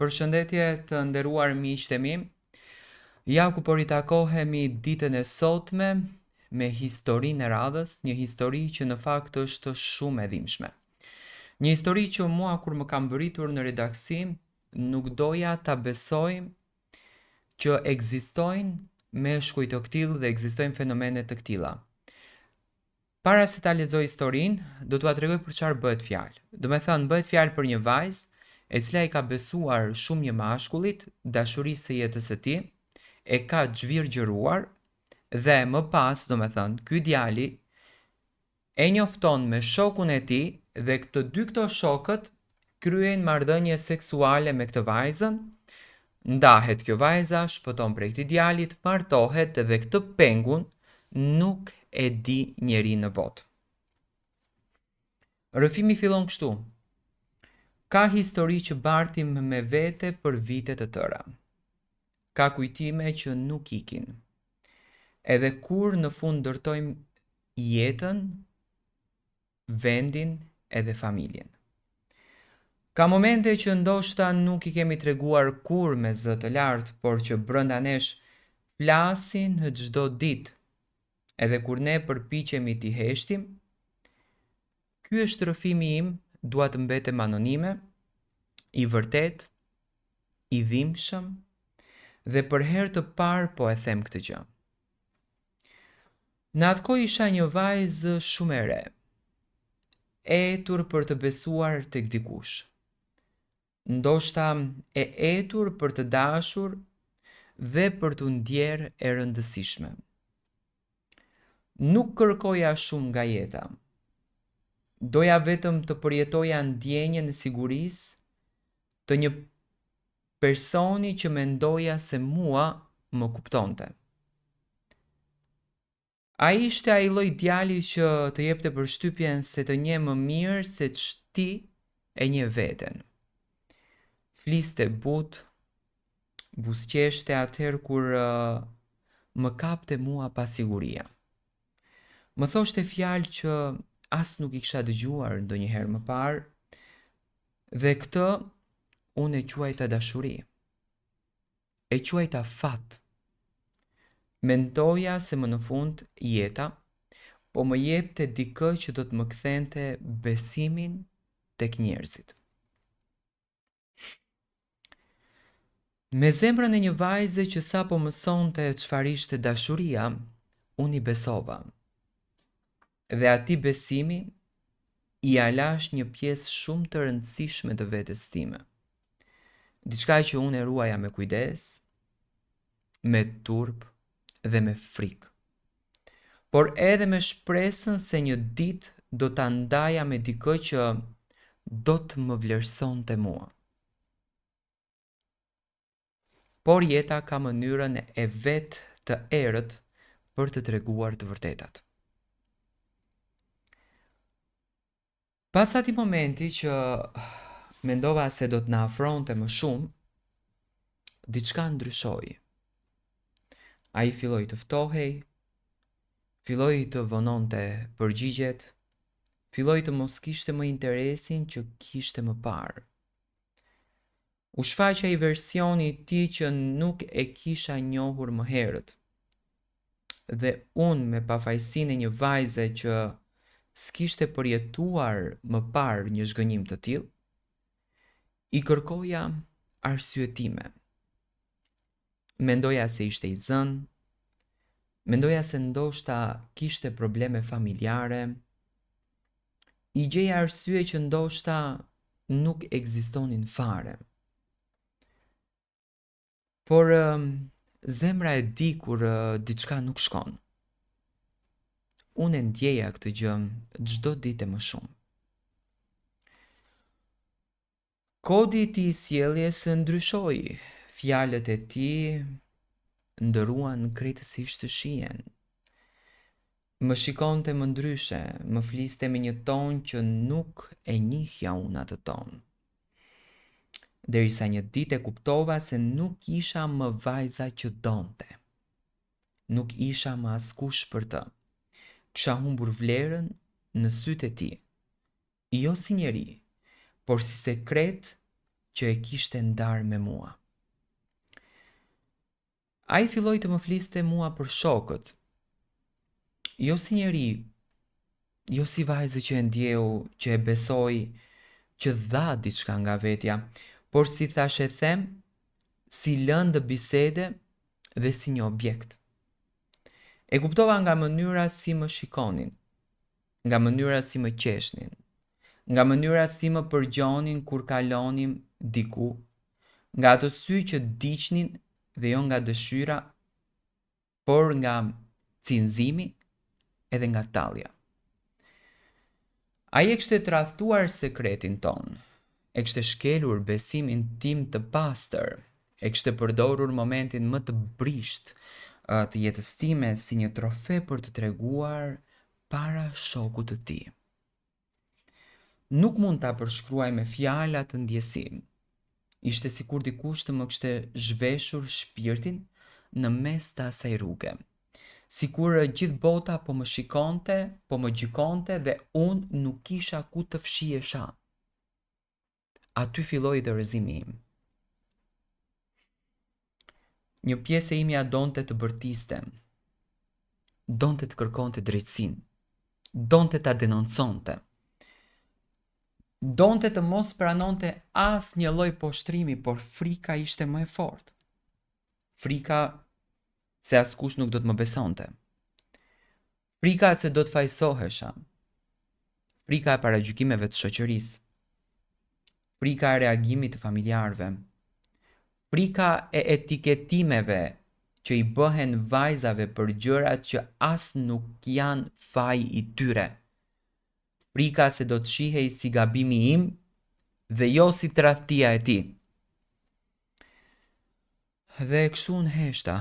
Përshëndetje të nderuar miqtë mi. Ja ku po ritakohemi ditën e sotme me historinë e radhës, një histori që në fakt është shumë e dhimbshme. Një histori që mua kur më kam bëritur në redaksi nuk doja ta besoj që ekzistojnë meshkuj të këtill dhe ekzistojnë fenomene të këtilla. Para se ta lexoj historinë, do t'ua tregoj për çfarë bëhet fjalë. Do me thënë, bëhet fjalë për një vajzë e cila i ka besuar shumë një mashkullit dashurisë së jetës së tij, e ka zhvirgjëruar dhe më pas, do me thënë, ky djali e njofton me shokun e tij dhe këto shokët kryejnë marrëdhënie seksuale me këtë vajzën. Ndahet kjo vajza, shpëton prej këtij djalit, martohet dhe këtë pengun nuk e di njeri në botë. Rrëfimi fillon kështu. Ka histori që bartim me vete për vite të tëra. Ka kujtime që nuk ikin. Edhe kur në fund ndërtojmë jetën, vendin edhe familjen. Ka momente që ndoshta nuk i kemi treguar kur me zë të lartë, por që brënda nesh flasin çdo ditë. Edhe kur ne përpiqemi t'i heshtim, ky është rrëfimi im, dua të mbetem anonime, i vërtet, i dhimbshëm dhe për herë të parë po e them këtë gjë. Në atë kohë isha një vajzë shumë e re, etur për të besuar tek dikush. Ndoshta e etur për të dashur dhe për të ndjerë e rëndësishme. Nuk kërkoja shumë nga jeta. Doja vetëm të përjetoja ndjenjën e sigurisë të një personi që mendoja se mua më kuptonte. Ai ishte ai lloj djali që të jepte përshtypjen se të njeh më mirë se ti e njeh veten. Fliste butë, buzëqeshte atëherë kur më kapte mua pasiguria. Më thoshte fjalë që as nuk i kisha dëgjuar ndonjëherë më parë dhe këtë unë e quajta dashuri. E quajta fat. Mendoja se më në fund jeta po më jepte dikë që do të më kthente besimin tek njerëzit. Me zemrën e një vajze që sapo mësonte çfarë ishte dashuria, unë i besova. Dhe atij besimi i alash një pjesë shumë të rëndësishme të vetes time. Diçka që unë e ruaja me kujdes, me turp dhe me frikë. Por edhe me shpresën se një ditë do ta ndaja me dikë që do të më vlerësonte mua. Por jeta ka mënyrën e vet të errët për të treguar të vërtetat. Pas atij momenti që mendova se do të na afronte më shumë, diçka ndryshoi. Ai filloi të ftohej, filloi të vononte përgjigjet, filloi të mos kishte më interesin që kishte më parë. U shfaqja i versioni i tij që nuk e kisha njohur më herët. Dhe unë me pafajësinë e një vajze që s'kishte përjetuar më parë një zhgënjim të tillë, i kërkoja arsyetime. Mendoja se ishte i zënë, mendoja se ndoshta kishte probleme familjare, i gjeja arsye që ndoshta nuk ekzistonin fare. Por zemra e di kur diçka nuk shkon. Unë e ndjeja këtë gjë çdo ditë më shumë. Kodi i tij sjelljes ndryshoi. Fjalët e tij ndëruan krejtësisht të shihen. Më shikonte më ndryshe, më fliste me një ton që nuk e njihja unë atë ton. Derisa një ditë e kuptova se nuk isha më vajza që donte. Nuk isha më askush për të. Kisha humbur vlerën në sytë e tij. Jo si njeri, por si sekret që e kishte ndarë me mua. Ai filloi të më fliste mua për shokët, jo si njeri, jo si vajzë që e ndjeu, që e besoi, që dha diçka nga vetja, por si thashe them, si lëndë bisede dhe si një objekt. E kuptova nga mënyra si më shikonin, nga mënyra si më qeshnin, nga mënyra si më përgjonin kur kalonim diku, nga ato sy që diqnin dhe jo nga dëshyra, por nga cinzimi edhe nga tallja. Ai e kishte tradhtuar sekretin ton, e kishte shkelur besimin tim të pastër, e kishte përdorur momentin më të brisht të jetës time si një trofe për të treguar para shokut të tij. Nuk mund ta përshkruaj me fjala të ndjesim. Ishte sikur dikush të më kishte zhveshur shpirtin në mes të asaj rruge. Sikur gjithë bota po më shikonte, po më gjykonte dhe unë nuk kisha ku të fshihesha. Aty filloi dorëzimi im. Një pjesë e imja donte të bërtiste, donte të kërkonte drejtsin, donte ta denonconte, donte të mos pranonte as një lloj poshtrimi, por frika ishte më e fortë. Frika se askush nuk do të më besonte. Frika se do të fajsohesha. Frika e paragjykimeve të shoqërisë. Frika e reagimit të familjarëve. Frika e etiketimeve që i bëhen vajzave për gjërat që as nuk janë faji i tyre. Frika se do të shihej si gabimi im dhe jo si tradhtia e tij. Dhe kështu në heshta,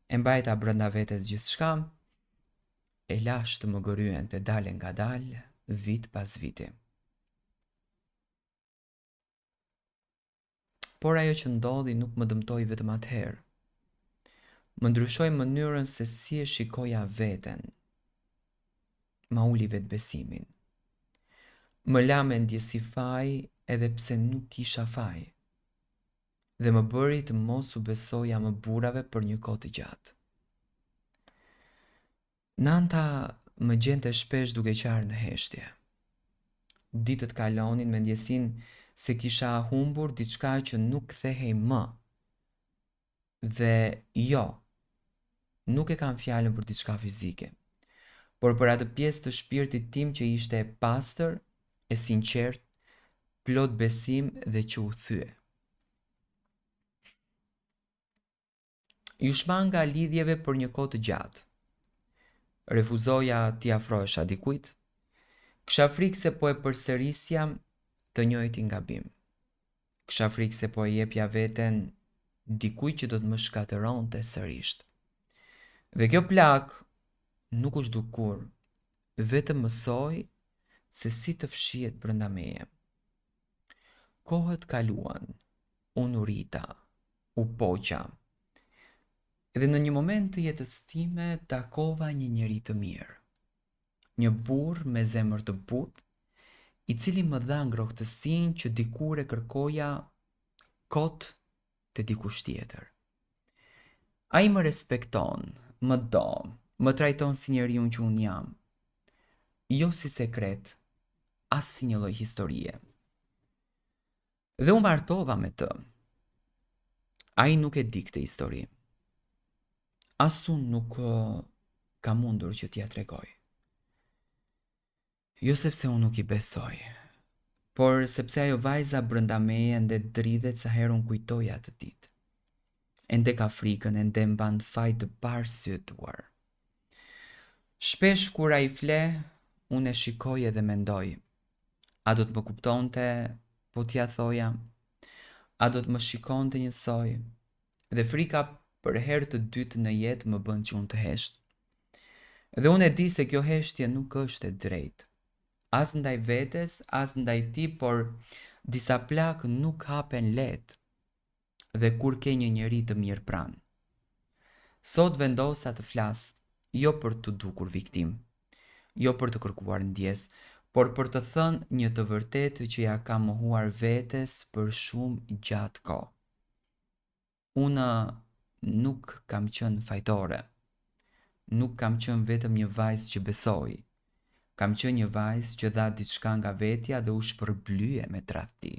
e mbajta brenda vetes gjithçka, e lash të më gëryen të dale nga dalë, vit pas viti. Por ajo që ndodhi nuk më dëmtoi vetëm atëherë. Më ndryshoi mënyrën se si e shikoja veten. Ma uli vetbesimin. Më la me ndjesi faj edhe pse nuk kisha faj. Dhe më bëri të mos u besoja më burrave për një kohë të gjatë. Nanta më gjente shpesh duke qarë në heshtje. Ditët kalonin me ndjesin se kisha humbur diçka që nuk kthehej më. Dhe jo, nuk e kam fjalën për diçka fizike, por për atë pjesë të shpirtit tim që ishte e pastër, e sinqert, plot besim dhe që u thye. Ju shmanga lidhjeve për një kohë të gjatë. Refuzoja t'i afrohesha dikujt. Kisha frikë se po e përsërisja të njëjtin gabim. Kisha frikë se po e jepja veten dikujt që do të më shkatëronte sërish. Dhe kjo plak nuk u zhduk kur, vetëm mësoj se si të fshihet brenda meje. Kohët kaluan, unë u rita, u poqa. Edhe në një moment të jetës time takova një njeri të mirë. Një burr me zemër të butë, i cili më dha ngrohtësinë që dikur e kërkoja kot te dikush tjetër. Ai më respekton, më do, më trajton si njeriu që unë jam. Jo si sekret, as si një lloj historie. Dhe unë martova me të. Ai nuk e di këtë histori. As unë nuk ka mundur që t'ja tregoj. Jo sepse unë nuk i besoj, por sepse ajo vajza brenda meje ende dridhet sa herë unë kujtoj atë ditë. Ende ka frikën, ende mban faj të parsyetuar. Shpesh kur ai fle, unë e shikoj edhe mendoj. A do të më kuptonte, po t'ja thoja? A do të më shikonte njësoj? Dhe frika për herë të dytë në jetë më bën që unë të hesht. Dhe unë e di se kjo heshtje nuk është e drejtë. As ndaj vetes, as ndaj ti, por disa plak nuk hapen lehtë. Dhe kur ke një njeri të mirë pranë. Sot vendosa të flas, jo për të dukur viktim, jo për të kërkuar ndjes, por për të thënë një të vërtetë që ja kam mohuar vetes për shumë gjatë kohë. Unë nuk kam qenë fajtore, nuk kam qenë vetëm një vajzë që besoi. Kam qenë një vajzë që dha diçka nga vetja dhe u shpërblye me tradhti.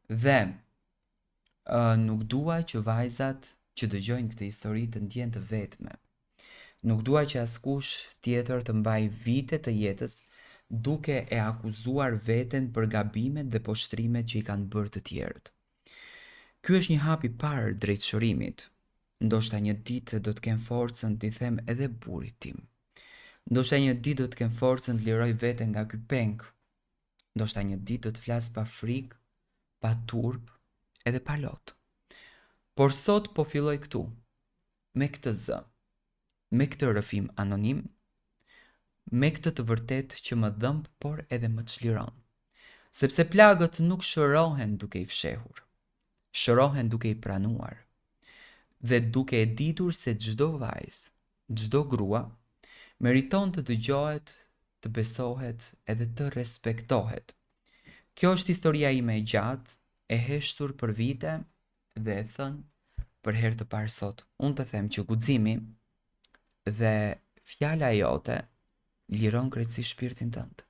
Dhe nuk dua që vajzat që dëgjojnë këtë histori të ndjenë të vetme. Nuk dua që askush tjetër të mbaj vite të jetës duke e akuzuar veten për gabimet dhe poshtrimet që i kanë bërë të tjerët. Ky është një hap i parë drejt shërimit. Ndoshta një ditë do të kem forcën t'i them edhe burrit tim. Ndoshta një ditë do të kem forcën të liroj veten nga ky peng. Ndoshta një ditë do të flas pa frikë, pa turp, edhe pa lot. Por sot po filloj këtu, me këtë zë, me këtë rrëfim anonim, me këtë të vërtet që më dhëmb por edhe më çliron. Sepse plagët nuk shërohen duke i fshehur, shërohen duke i pranuar. Dhe duke e ditur se çdo vajzë, çdo grua meriton të dëgjohet, të besohet edhe të respektohet. Kjo është historia ime e gjatë, e heshtur për vite dhe e thënë për herë të parë sot. Unë të them që guximi dhe fjala jote liron krejtësisht shpirtin tënd.